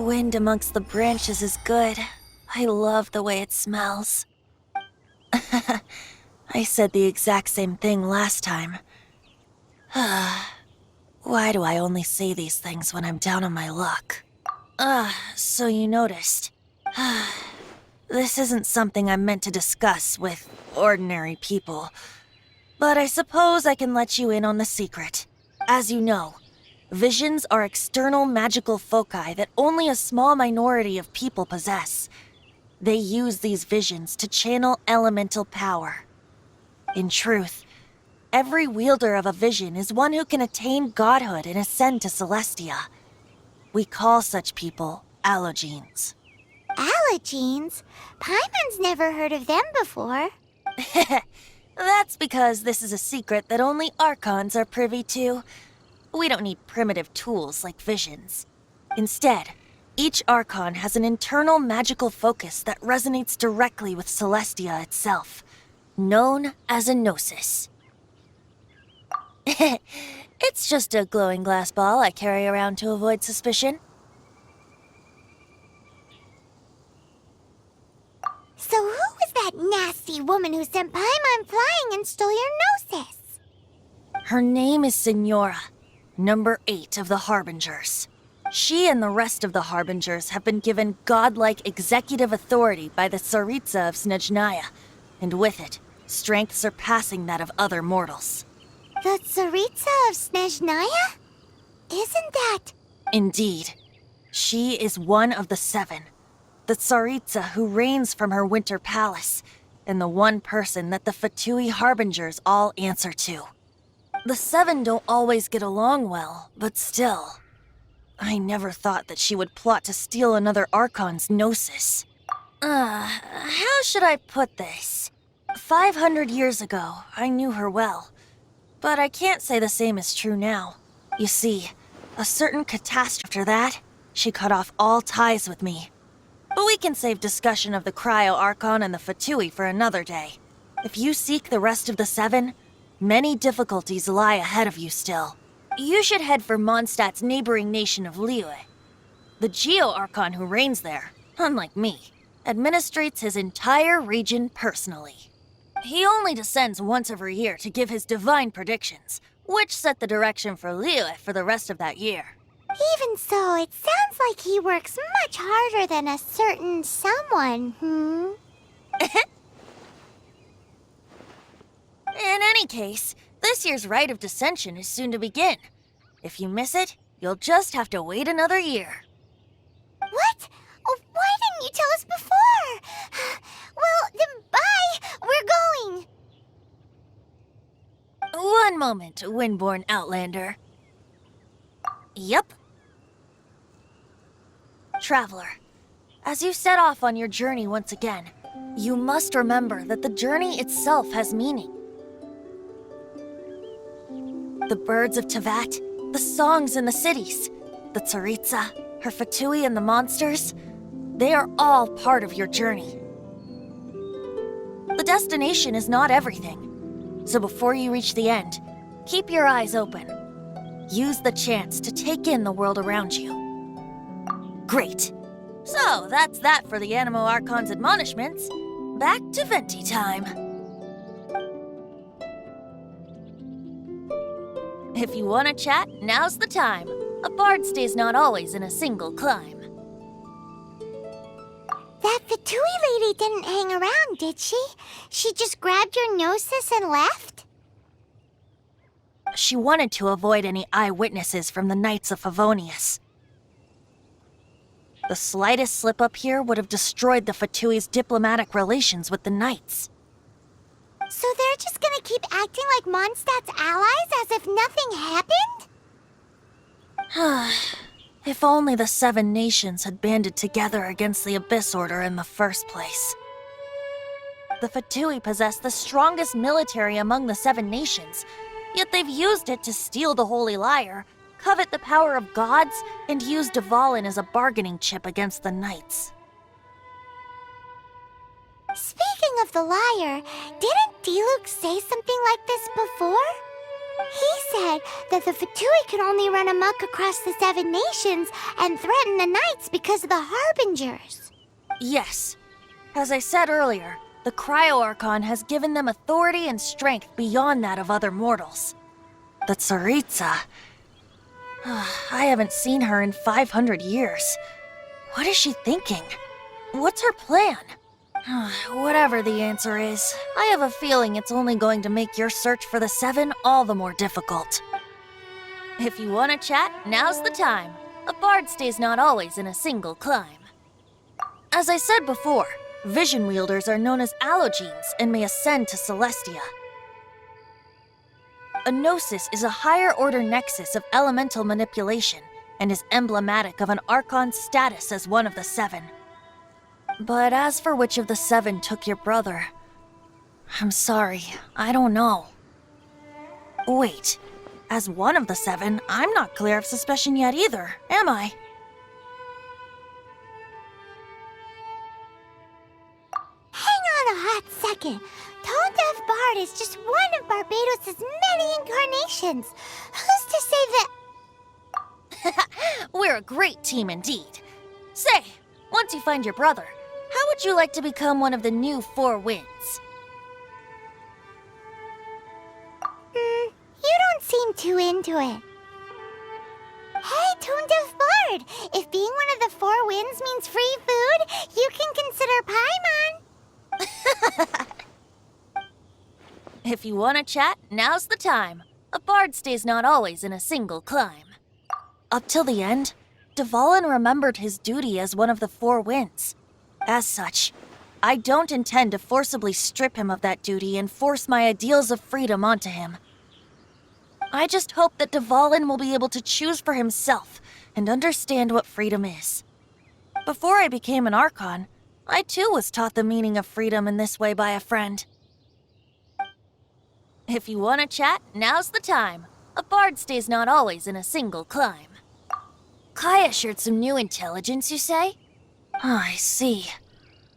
wind amongst the branches is good. I love the way it smells. I said the exact same thing last time. Why do I only say these things when I'm down on my luck? So you noticed. This isn't something I'm meant to discuss with ordinary people. But I suppose I can let you in on the secret. As you know, visions are external magical foci that only a small minority of people possess. They use these visions to channel elemental power. In truth, every wielder of a vision is one who can attain godhood and ascend to Celestia. We call such people allogenes. Allogenes? Paimon's never heard of them before. That's because this is a secret that only Archons are privy to. We don't need primitive tools like visions. Instead, each Archon has an internal magical focus that resonates directly with Celestia itself, known as a gnosis. It's just a glowing glass ball I carry around to avoid suspicion. So who was that nasty woman who sent Paimon flying and stole your gnosis? Her name is Signora, number 8 of the Harbingers. She and the rest of the Harbingers have been given godlike executive authority by the Tsaritsa of Snezhnaya, and with it, strength surpassing that of other mortals. The Tsaritsa of Snezhnaya? Isn't that... Indeed. She is one of the 7. The Tsaritsa who reigns from her winter palace, and the one person that the Fatui Harbingers all answer to. The 7 don't always get along well, but still. I never thought that she would plot to steal another Archon's gnosis. How should I put this? 500 years ago, I knew her well. But I can't say the same is true now. You see, a certain catastrophe after that, she cut off all ties with me. But we can save discussion of the Cryo-Archon and the Fatui for another day. If you seek the rest of the 7, many difficulties lie ahead of you still. You should head for Mondstadt's neighboring nation of Liyue. The Geo-Archon who reigns there, unlike me, administrates his entire region personally. He only descends once every year to give his divine predictions, which set the direction for Liyue for the rest of that year. Even so, it sounds like he works much harder than a certain someone, In any case, this year's Rite of Descension is soon to begin. If you miss it, you'll just have to wait another year. What? Oh, why didn't you tell us before? Well, then bye! We're going! One moment, Windborn Outlander. Yep. Traveler, as you set off on your journey once again, you must remember that the journey itself has meaning. The birds of Tevat, the songs in the cities, the Tsaritsa, her Fatui and the monsters, they are all part of your journey. The destination is not everything, so before you reach the end, keep your eyes open. Use the chance to take in the world around you. Great. So, that's that for the Animo Archon's admonishments. Back to Venti time. If you want to chat, now's the time. A bard stays not always in a single climb. That Fatui lady didn't hang around, did she? She just grabbed your gnosis and left? She wanted to avoid any eyewitnesses from the Knights of Favonius. The slightest slip-up here would have destroyed the Fatui's diplomatic relations with the Knights. So they're just gonna keep acting like Mondstadt's allies as if nothing happened? If only the 7 nations had banded together against the Abyss Order in the first place. The Fatui possess the strongest military among the 7 nations, yet they've used it to steal the Holy Lyre, covet the power of gods, and use Dvalin as a bargaining chip against the Knights. Speaking of the lyre, didn't Diluc say something like this before? He said that the Fatui could only run amok across the 7 nations and threaten the knights because of the Harbingers. Yes. As I said earlier, the Cryo-Archon has given them authority and strength beyond that of other mortals. The Tsaritsa... I haven't seen her in 500 years. What is she thinking? What's her plan? Whatever the answer is, I have a feeling it's only going to make your search for the 7 all the more difficult. If you want to chat, now's the time. A bard stays not always in a single climb. As I said before, vision wielders are known as allogenes and may ascend to Celestia. A gnosis is a higher-order nexus of elemental manipulation and is emblematic of an Archon's status as one of the 7. But as for which of the 7 took your brother, I'm sorry, I don't know. Wait, as one of the 7, I'm not clear of suspicion yet either, am I? Hang on a hot second. Tone Deaf Bard is just one of Barbados' many incarnations. Who's to say that... We're a great team indeed. Say, once you find your brother, how would you like to become one of the new 4 winds? You don't seem too into it. Hey, Tone Deaf Bard! If being one of the 4 winds means free food, you can consider Paimon. If you want to chat, now's the time. A bard stays not always in a single climb. Up till the end, Dvalin remembered his duty as one of the 4 winds. As such, I don't intend to forcibly strip him of that duty and force my ideals of freedom onto him. I just hope that Dvalin will be able to choose for himself and understand what freedom is. Before I became an Archon, I too was taught the meaning of freedom in this way by a friend. If you want to chat, now's the time. A bard stays not always in a single climb. Kaya shared some new intelligence, you say? I see.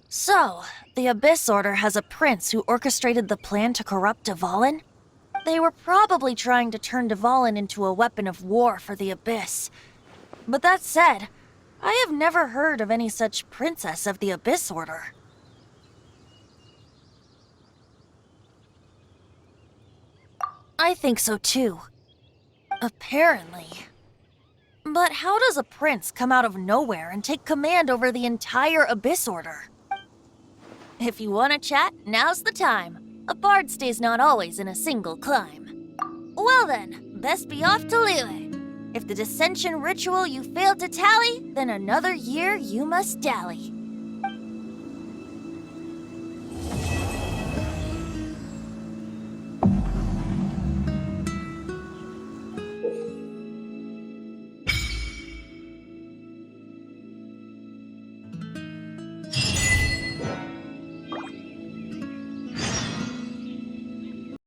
So, the Abyss Order has a prince who orchestrated the plan to corrupt Dvalin? They were probably trying to turn Dvalin into a weapon of war for the Abyss. But that said, I have never heard of any such princess of the Abyss Order. I think so too. Apparently. But how does a prince come out of nowhere and take command over the entire Abyss Order? If you want to chat, now's the time. A bard stays not always in a single climb. Well then, best be off to Liyue. If the dissension ritual you failed to tally, then another year you must dally.